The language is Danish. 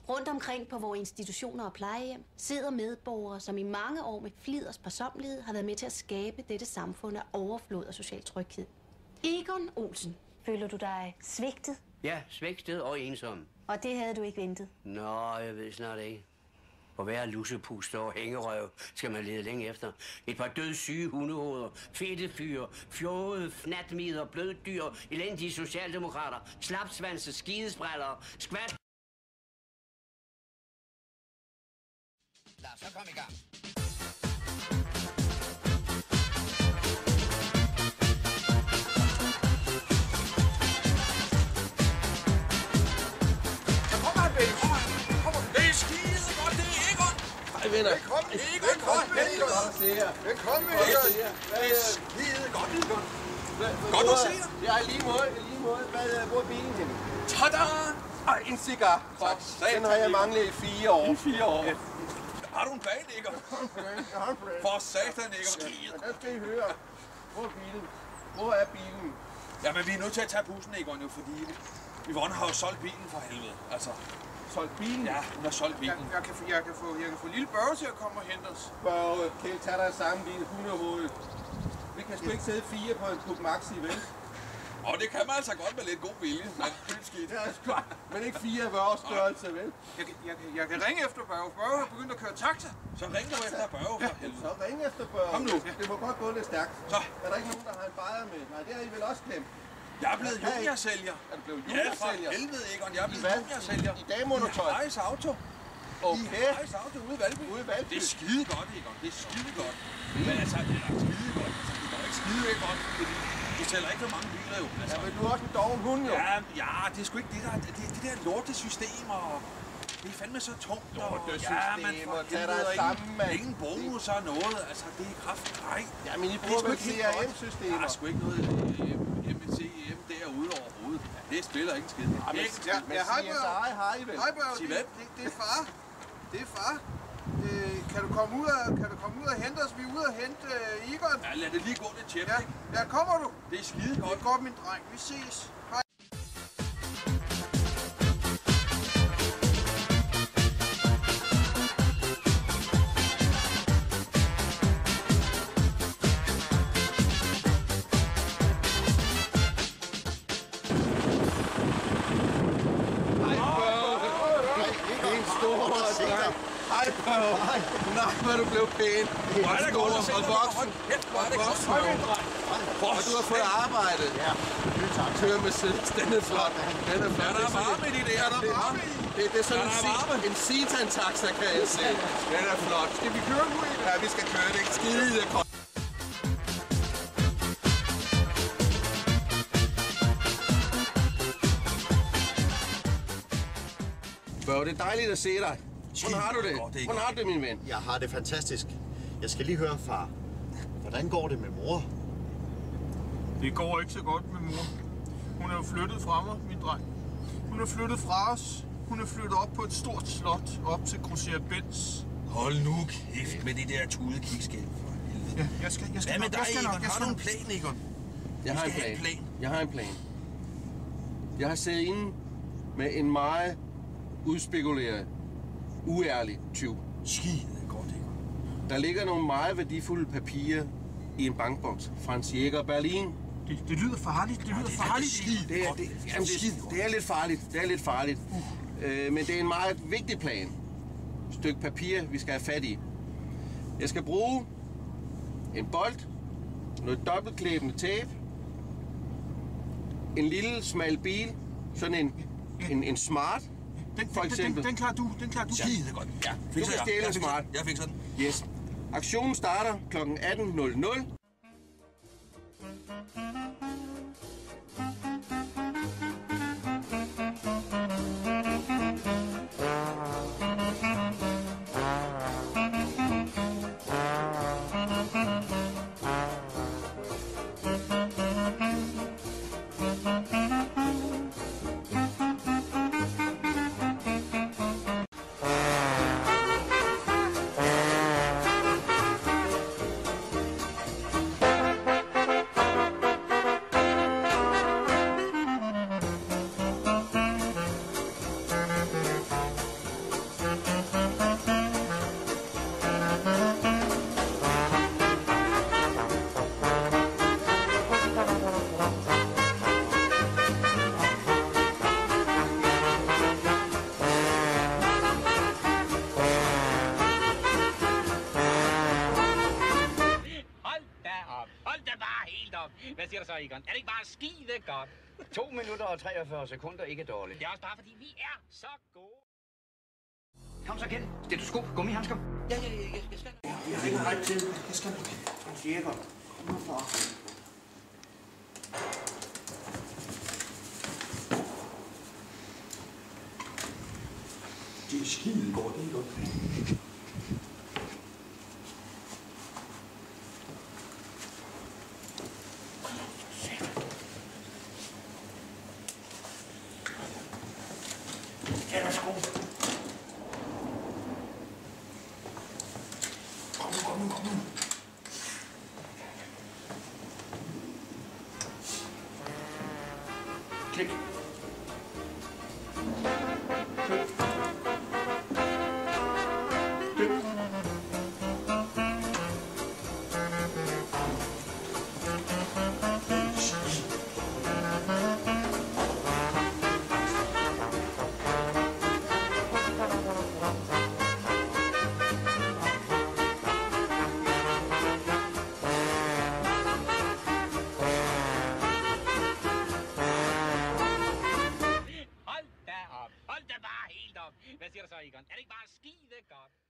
Rundt omkring på vores institutioner og plejehjem sidder medborgere, som i mange år med flid og sparsommelighed har været med til at skabe dette samfund af overflod og social tryghed. Egon Olsen, føler du dig svigtet? Ja, svigtet og ensom. Og det havde du ikke ventet? Nå, jeg ved snart ikke. På hver lussepuster og hængerøv skal man lede længe efter. Et par dødssyge hundehoveder, fedte fyre, fjordede fnatmider, bløddyr, elendige socialdemokrater, slapsvanse, skidesprællere, skvat... Lad os så komme i gang. Det er skide godt, det er Egon! Hej venner. Velkommen, Egon! Velkommen, Egon! Det er skide godt, Egon! Godt at se dig! Ja, lige måde. Hvor er bilen henne? Tada! Ej, en cigar. Tak. Den har jeg manglet i 4 år. I 4 år. Har du en plan, Egon? Jeg har en plan. For satan, Egon. Skide. Der skal I høre. Hvor er bilen? Hvor er bilen? Jamen, vi er nødt til at tage bussen, Egon, jo, fordi Yvonne har jo solgt bilen for helvede. Altså, Solgt bilen? ja, hun har solgt bilen. Jeg kan få lille Børge til at komme og hente os. Børge, Kjeld, tag dig samme bil, hundehovedet. Vi kan sgu ikke sidde 4 på en Puk Maxi, vel? Og det kan man altså godt med lidt god vilje. Men skidt. Ja, men ikke 4 vores størrelse, vel? Jeg kan ringe efter Børge. Børge har begyndt at køre taxa. Så ring du efter Børge for helvede. Så ring efter Børge. Kom nu. Det må godt gå lidt stærkt. Så. Er der ikke nogen, der har en bajer med? Nej, det har I vel også glemt. Jeg er blevet juniorsælger. Er du blevet Ja, for juniorsælger? helvede, Egon. Jeg er blevet Hvad? juniorsælger. I dameundertøj? I Hejs Auto. Okay. I Hejs Auto ude i Valby. Ude i Valby? Det er skide godt, Egon. Det er skide godt. Men altså, det er skide godt. Altså, det går ikke skide godt, fordi du sælger ikke for mange biler jo. Altså, Ja, men du er også en doven hund, jo. ja, det er sgu ikke det der. Det der lortesystem og... Det er fandme så tungt. Lortesystem og tag dig helvede, sammen, mand. ingen bonus og noget. Altså, det er kraft. Nej. Ja, men I Det er bruger sgu vel ikke helt godt. CRM-systemer. Der er sgu ikke noget CRM derude overhovedet. Det spiller ikke skid. Men hej, CSI har I vel? Hej, Børge. Sig hvad? Det er far. Det er far. Kan du komme ud og hente os? Vi er ude og hente Egon. Ja, lad det lige gå lidt tæt. Ja, kommer du? Det er skide Det godt. er godt, min dreng. Vi ses. Hej. Hej, Børge. Nej, hvor er du blevet pæn. Hvor er det godt at se dig. voksen. Hvor er det godt. Og du har fået arbejde. Ja, tak. Kører med Mercedes. Den er flot. Den er flot. Er der varme i det der? Er der varme i? Det er sådan en Citan-taxa, kan jeg se. Den er flot. Skal vi køre nu, Egon? Ja, vi skal køre. Det er ikke skide koldt. Børge, det er dejligt at se dig. Hvordan har du det? Hvordan har du det, min ven? Jeg har det fantastisk. Jeg skal lige høre, far. Hvordan går det med mor? Det går ikke så godt med mor. Hun er jo flyttet fra mig, min dreng. Hun er flyttet fra os. Hun er flyttet op på et stort slot, op til Grosserer Benz. Hold nu kæft med det der tudekigskab for helvede. Ja, jeg skal Hvad med dig, Egon? Har du en nok. plan, Egon? Jeg har en skal have en plan. plan. Jeg har en plan. Jeg har siddet inde med en meget udspekuleret, uærlig tyv. Skide godt, Egon. Der ligger nogle meget værdifulde papirer i en bankboks fra en Sieger Berlin. Det lyder farligt. Det lyder farligt. Det er lidt farligt. Det er lidt farligt. Men det er en meget vigtig plan. Et stykke papir, vi skal have fat i. Jeg skal bruge en bold, noget dobbeltklæbende tape, en lille smal bil, sådan en smart, for eksempel. Den klarer du. Skide godt. Ja, Du kan stjæle en smart. Jeg fik sådan. Yes. Aktionen starter kl. 18.00. Egon? Er det ikke bare skide godt? 2 minutter og 43 sekunder, ikke dårligt. Det er også bare fordi, vi er så gode. Kom så, Kjeld. Stetoskop, gummihandsker. Jeg skal. Jeg har ikke ret til. Jeg skal nok. Han virker. Kom nu for. Det er skide godt, det er godt. Kom nu. Klik. Hold da bare helt op. Hvad siger du så, Egon? Er det ikke bare skide godt?